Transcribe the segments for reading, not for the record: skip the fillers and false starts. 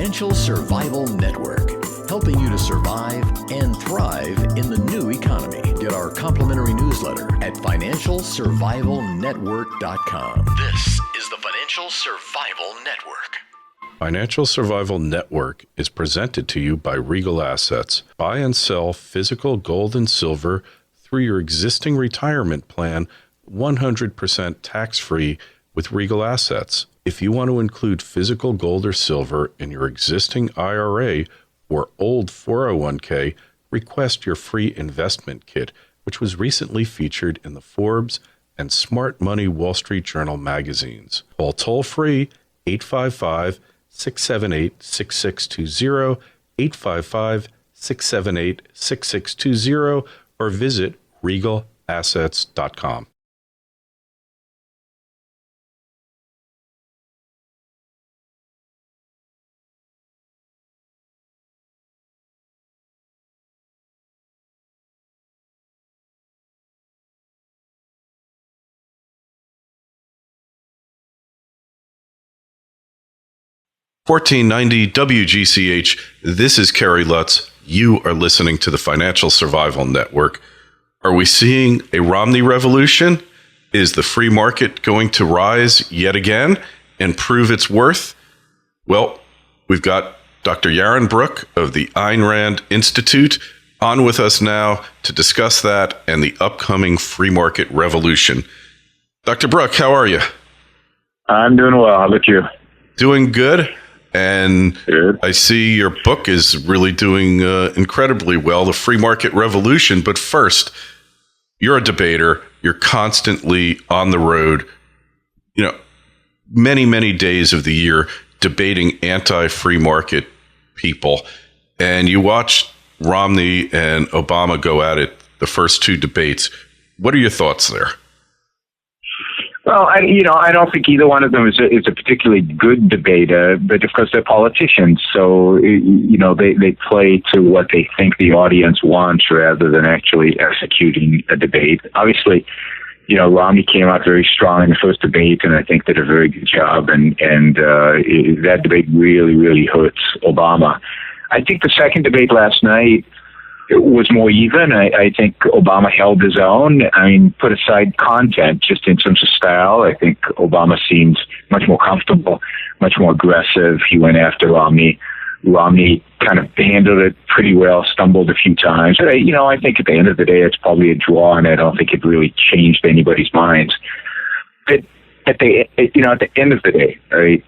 Financial Survival Network, helping you to survive and thrive in the new economy. Get our complimentary newsletter at financialsurvivalnetwork.com. This is the Financial Survival Network. Financial Survival Network is presented to you by Regal Assets. Buy and sell physical gold and silver through your existing retirement plan, 100% tax-free with Regal Assets. If you want to include physical gold or silver in your existing IRA or old 401k, request your free investment kit, which was recently featured in the Forbes and Smart Money Wall Street Journal magazines. Call toll-free 855-678-6620, 855-678-6620, or visit regalassets.com. $14.90 WGCH. This is Kerry Lutz. You are listening to the Financial Survival Network. Are we seeing a Romney revolution? Is the free market going to rise yet again and prove its worth? Well, we've got Dr. Yaron Brook of the Ayn Rand Institute on with us now to discuss that and the upcoming free market revolution. Dr. Brook, how are you? I'm doing well. How about you? Doing good. And good. I see your book is really doing incredibly well, The Free Market Revolution. But first, you're a debater. You're constantly on the road, many, many days of the year debating anti-free market people. And you watched Romney and Obama go at it the first two debates. What are your thoughts there? Well, I don't think either one of them is a particularly good debater, but of course they're politicians, so they play to what they think the audience wants rather than actually executing a debate. Obviously, Romney came out very strong in the first debate, and I think did a very good job, and that debate really, really hurts Obama. I think the second debate last night, it was more even. I think Obama held his own. I mean, put aside content, just in terms of style, I think Obama seems much more comfortable, much more aggressive. He went after Romney. Romney kind of handled it pretty well, stumbled a few times. I think at the end of the day, it's probably a draw, and I don't think it really changed anybody's minds. But at the end of the day, right?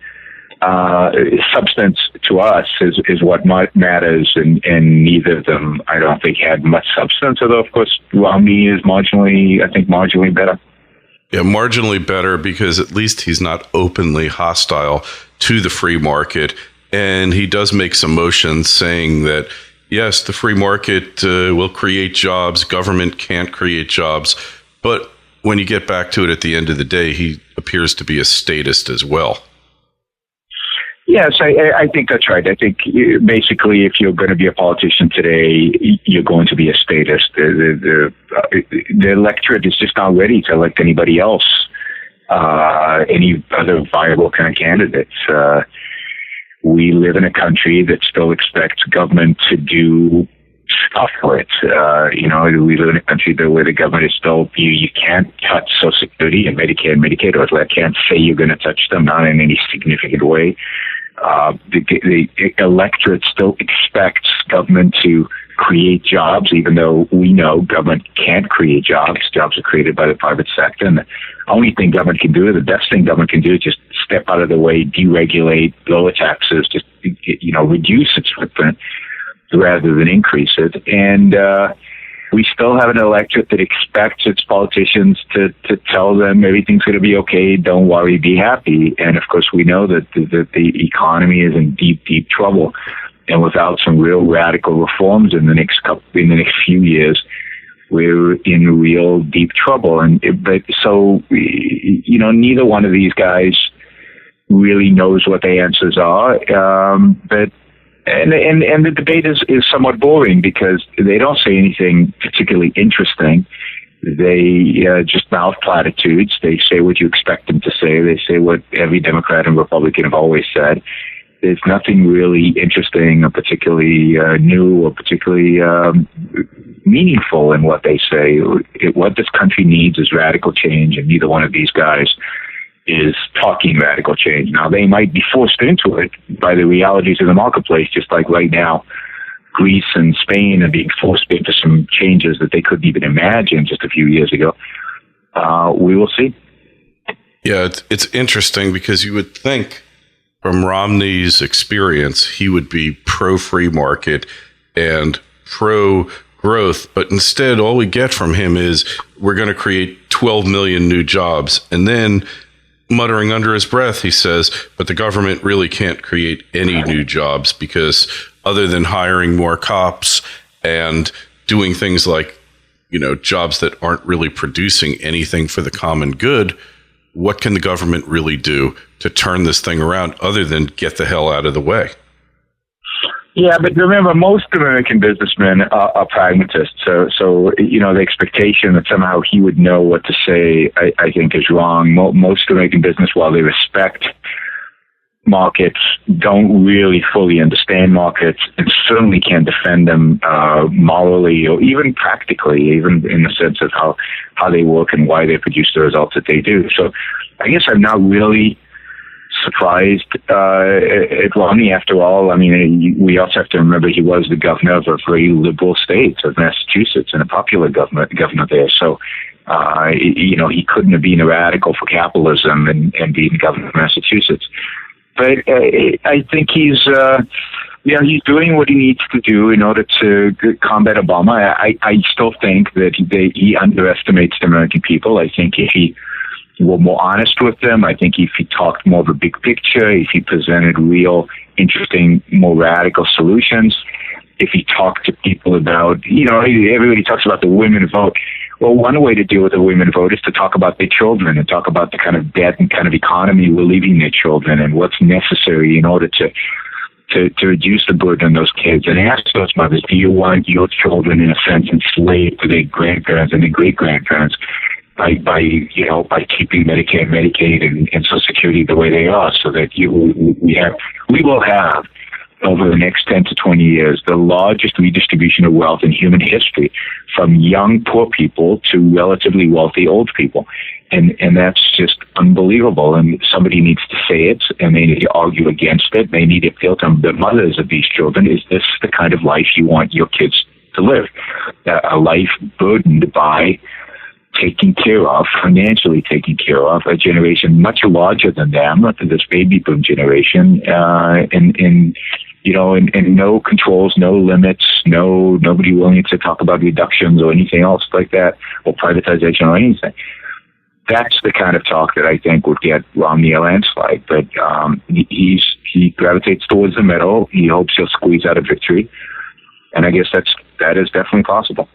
Substance to us is what matters, and neither of them, I don't think, had much substance, although, of course, Romney is marginally better. Yeah, marginally better because at least he's not openly hostile to the free market, and he does make some motions saying that, yes, the free market will create jobs, government can't create jobs, but when you get back to it at the end of the day, he appears to be a statist as well. Yes, I think that's right. I think basically if you're going to be a politician today, you're going to be a statist. The electorate is just not ready to elect anybody else, any other viable kind of candidates. We live in a country that still expects government to do stuff for it. We live in a country where the government is still, you can't touch Social Security and Medicare and Medicaid, or I can't say you're going to touch them, not in any significant way. The electorate still expects government to create jobs, even though we know government can't create jobs. Jobs are created by the private sector. And the only thing government can do, the best thing government can do, is just step out of the way, deregulate, lower taxes, just, reduce its footprint rather than increase it. And we still have an electorate that expects its politicians to tell them everything's going to be okay, don't worry, be happy. And of course, we know that the economy is in deep, deep trouble. And without some real radical reforms in the next few years, we're in real deep trouble. So neither one of these guys really knows what the answers are. And the debate is somewhat boring because they don't say anything particularly interesting. They just mouth platitudes. They say what you expect them to say. They say what every Democrat and Republican have always said. there's nothing really interesting or particularly new or particularly meaningful in what they say. What this country needs is radical change, and neither one of these guys is talking radical change. Now, they might be forced into it by the realities of the marketplace, just like right now, Greece and Spain are being forced into some changes that they couldn't even imagine just a few years ago. We will see. Yeah, it's interesting because you would think from Romney's experience, he would be pro-free market and pro-growth, but instead all we get from him is we're going to create 12 million new jobs. And then muttering under his breath, he says, but the government really can't create any new jobs because other than hiring more cops and doing things like, jobs that aren't really producing anything for the common good, what can the government really do to turn this thing around other than get the hell out of the way? Yeah, but remember, most American businessmen are pragmatists. So the expectation that somehow he would know what to say, I think, is wrong. Most American business, while they respect markets, don't really fully understand markets and certainly can't defend them morally or even practically, even in the sense of how they work and why they produce the results that they do. So I guess I'm not really surprised at Romney. After all, I mean, we also have to remember he was the governor of a very liberal state of Massachusetts and a popular governor there. So, he couldn't have been a radical for capitalism and being governor of Massachusetts. But I think he's doing what he needs to do in order to combat Obama. I still think that he underestimates the American people. I think if he were more honest with them, I think if he talked more of a big picture, if he presented real, interesting, more radical solutions, if he talked to people about, everybody talks about the women vote. Well, one way to deal with the women vote is to talk about their children and talk about the kind of debt and kind of economy we're leaving their children and what's necessary in order to reduce the burden on those kids. And ask those mothers, do you want your children, in a sense, enslaved to their grandparents and their great-grandparents by keeping Medicare, Medicaid, and Social Security the way they are, so that we will have, over the next 10 to 20 years, the largest redistribution of wealth in human history, from young poor people to relatively wealthy old people. And that's just unbelievable. And somebody needs to say it, and they need to argue against it. They need to appeal to the mothers of these children. Is this the kind of life you want your kids to live? A life burdened by taking care of, financially taking care of, a generation much larger than them, this baby boom generation, and no controls, no limits, nobody willing to talk about reductions or anything else like that, or privatization or anything. That's the kind of talk that I think would get Romney a landslide. But he gravitates towards the middle. He hopes he'll squeeze out a victory, and I guess that is definitely possible.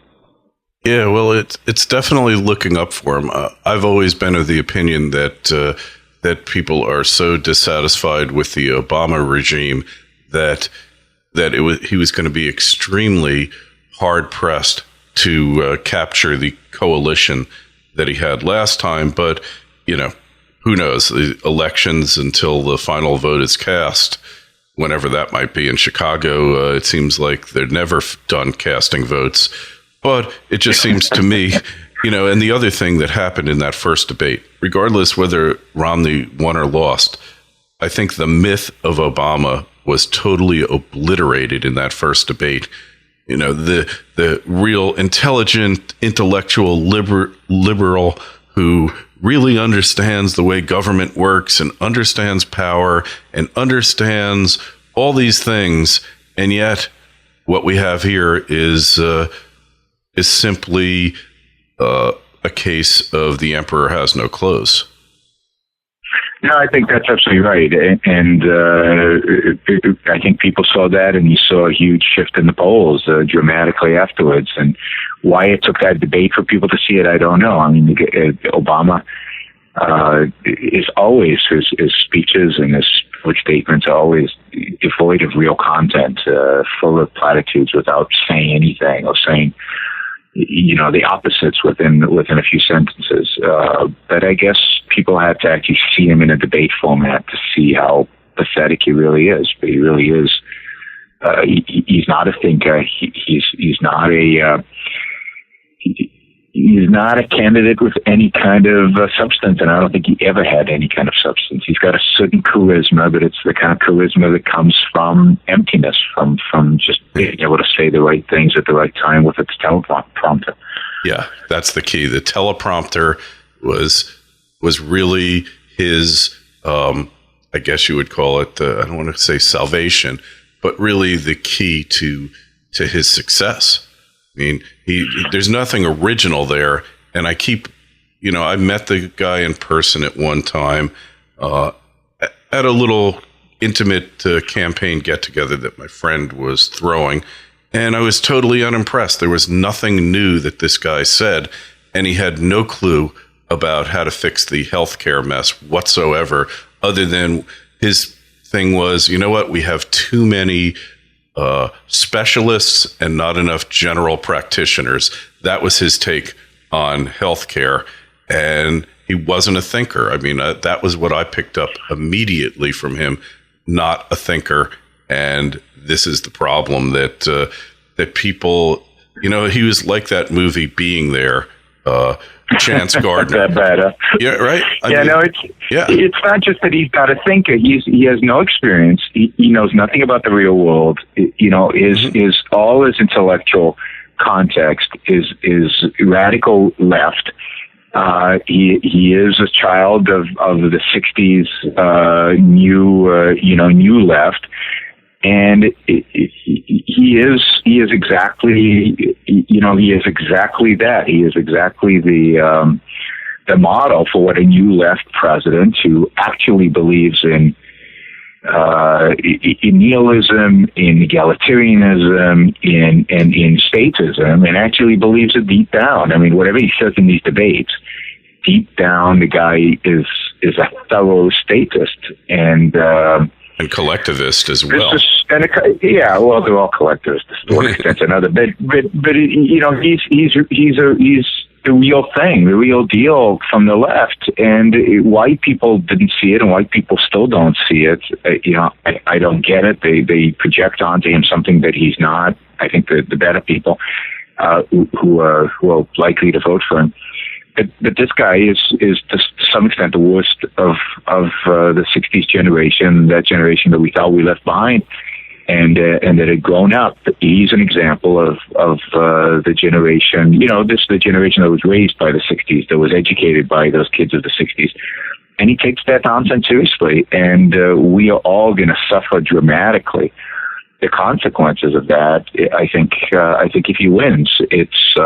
Yeah, well, it's definitely looking up for him. I've always been of the opinion that people are so dissatisfied with the Obama regime that he was going to be extremely hard pressed to capture the coalition that he had last time. But who knows? The elections until the final vote is cast, whenever that might be in Chicago. It seems like they're never done casting votes. But it just seems to me, and the other thing that happened in that first debate, regardless whether Romney won or lost, I think the myth of Obama was totally obliterated in that first debate. The real intelligent, intellectual liberal who really understands the way government works and understands power and understands all these things. And yet what we have here is simply a case of the emperor has no clothes. No, I think that's absolutely right. And I think people saw that, and you saw a huge shift in the polls dramatically afterwards. And why it took that debate for people to see it, I don't know. I mean, Obama is always, his speeches and his public statements are always devoid of real content, full of platitudes without saying anything or saying the opposites within a few sentences. But I guess people had to actually see him in a debate format to see how pathetic he really is. But he really is. He's not a thinker. He's not a. He's not a candidate with any kind of substance, and I don't think he ever had any kind of substance. He's got a certain charisma, but it's the kind of charisma that comes from emptiness, from just being able to say the right things at the right time with its teleprompter. Yeah, that's the key. The teleprompter was really his, I guess you would call it, I don't want to say salvation, but really the key to his success. I mean, there's nothing original there. And I met the guy in person at one time at a little intimate campaign get-together that my friend was throwing. And I was totally unimpressed. There was nothing new that this guy said. And he had no clue about how to fix the healthcare mess whatsoever, other than his thing was, you know what, we have too many specialists and not enough general practitioners. That was his take on healthcare, and he wasn't a thinker. I mean, that was what I picked up immediately from him. Not a thinker, and this is the problem that people, he was like that movie Being There. Chance Gardner. That bad, huh? Yeah, right. It's not just that he's not a thinker. He has no experience. He knows nothing about the real world. Is all his intellectual context is radical left. He is a child of the '60s new left. And he is exactly that. He is exactly the model for what a new left president who actually believes in nihilism, in egalitarianism, in statism, and actually believes it deep down. I mean, whatever he says in these debates, deep down, the guy is a thorough statist and collectivist as well. Well, they're all collectivists to one extent or another. But he's the real thing, the real deal from the left. And white people didn't see it, and white people still don't see it. I don't get it. They project onto him something that he's not. I think the better people who are likely to vote for him. But this guy is to some extent the worst of the '60s generation, that generation that we thought we left behind, and that had grown up. He's an example of the generation. The generation that was raised by the '60s, that was educated by those kids of the '60s, and he takes that nonsense seriously. And we are all going to suffer dramatically the consequences of that. I think if he wins, it's.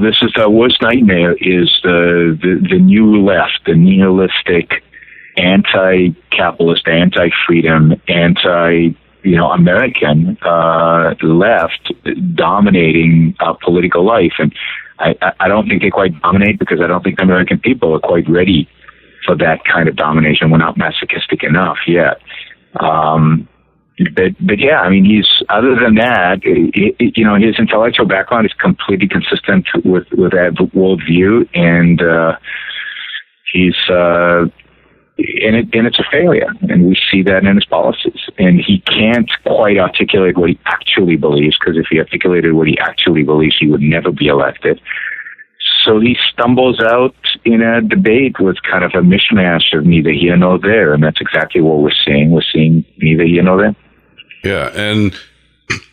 This is our worst nightmare, is the new left, the nihilistic, anti-capitalist, anti-freedom, anti-American left dominating political life. And I don't think they quite dominate, because I don't think the American people are quite ready for that kind of domination. We're not masochistic enough yet. But yeah, I mean, he's, other than that, his intellectual background is completely consistent with that worldview, and it's a failure, and we see that in his policies. And he can't quite articulate what he actually believes, because if he articulated what he actually believes, he would never be elected. So he stumbles out in a debate with kind of a mishmash of neither here nor there, and that's exactly what we're seeing. We're seeing neither here nor there. Yeah, and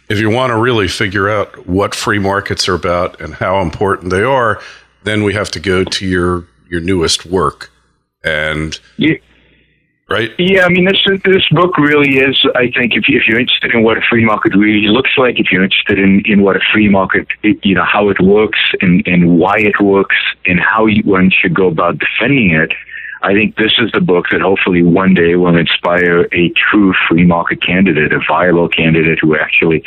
if you want to really figure out what free markets are about and how important they are, then we have to go to your newest work. And right? Yeah, I mean, this book really is, I think, if you're interested in what a free market really looks like, if you're interested in what a free market, how it works and why it works and how one should go about defending it, I think this is the book that hopefully one day will inspire a true free market candidate, a viable candidate who actually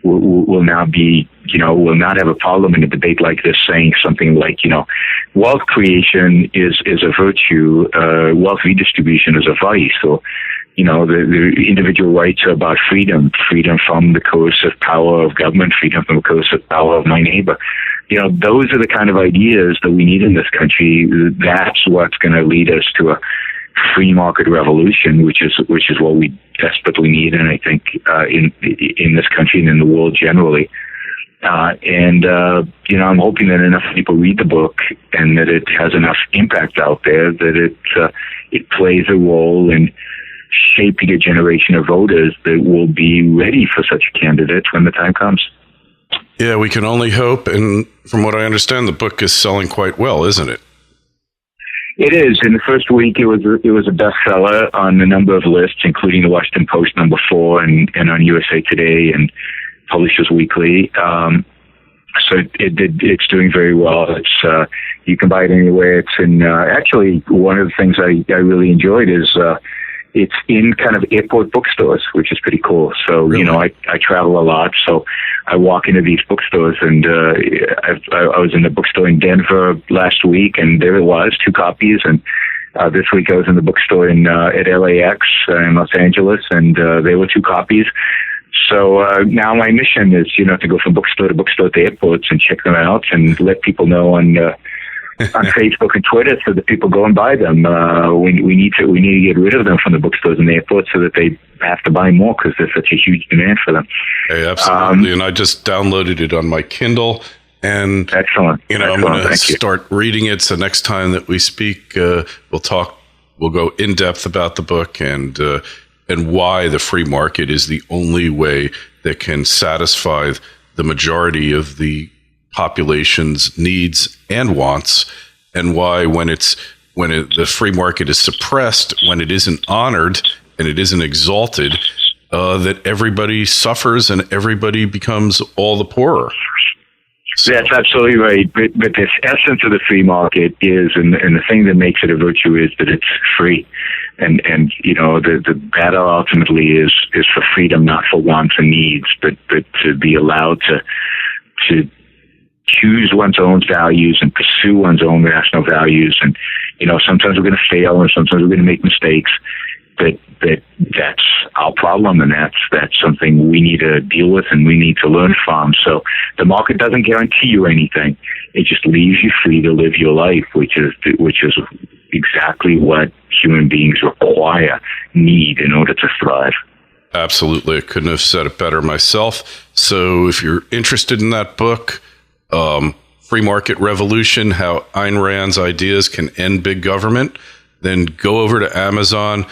will now be, will not have a problem in a debate like this saying something like, wealth creation is a virtue, wealth redistribution is a vice. So, the individual rights are about freedom from the coercive power of government, freedom from the coercive power of my neighbor. Those are the kind of ideas that we need in this country. That's what's going to lead us to free market revolution, which is what we desperately need, and I think in this country and in the world generally. I'm hoping that enough people read the book and that it has enough impact out there that it plays a role in shaping a generation of voters that will be ready for such a candidate when the time comes. Yeah, we can only hope. And from what I understand, the book is selling quite well, isn't it? It is. In the first week, it was a bestseller on a number of lists, including the Washington Post number 4 and on USA Today and Publishers Weekly. So it's doing very well. It's you can buy it anywhere. It's in actually one of the things I really enjoyed is it's in kind of airport bookstores, which is pretty cool. So really? I travel a lot, so I walk into these bookstores, and I was in the bookstore in Denver last week, and there it was, 2 copies, and this week I was in the bookstore at LAX in Los Angeles, and there were 2 copies. So now my mission is, to go from bookstore to bookstore at the airports and check them out and let people know on Facebook and Twitter so that people go and buy them. We need to get rid of them from the bookstores and the airports so that they have to buy more because there's such a huge demand for them. Hey, absolutely. And I just downloaded it on my Kindle. And excellent. I'm going to start reading it. So next time that we speak, we'll go in depth about the book and why the free market is the only way that can satisfy the majority of the population's needs and wants, and why when the free market is suppressed, when it isn't honored and it isn't exalted, that everybody suffers and everybody becomes all the poorer. So. That's absolutely right. But this essence of the free market is, and the thing that makes it a virtue is that it's free. And the battle ultimately is for freedom, not for wants and needs, but to be allowed to choose one's own values and pursue one's own rational values. And, sometimes we're going to fail and sometimes we're going to make mistakes, but that's our problem, and that's something we need to deal with and we need to learn from. So the market doesn't guarantee you anything. It just leaves you free to live your life, which is exactly what human beings need in order to thrive. Absolutely. I couldn't have said it better myself. So if you're interested in that book, Free Market Revolution, How Ayn Rand's Ideas Can End Big Government, then go over to Amazon,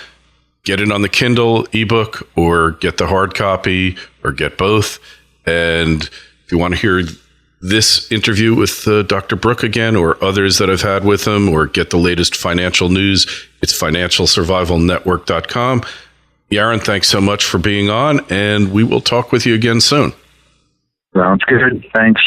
get it on the Kindle ebook, or get the hard copy, or get both. And if you want to hear this interview with Dr. Brook again, or others that I've had with him, or get the latest financial news, it's financialsurvivalnetwork.com. Yaron, thanks so much for being on, and we will talk with you again soon. Sounds good. Thanks.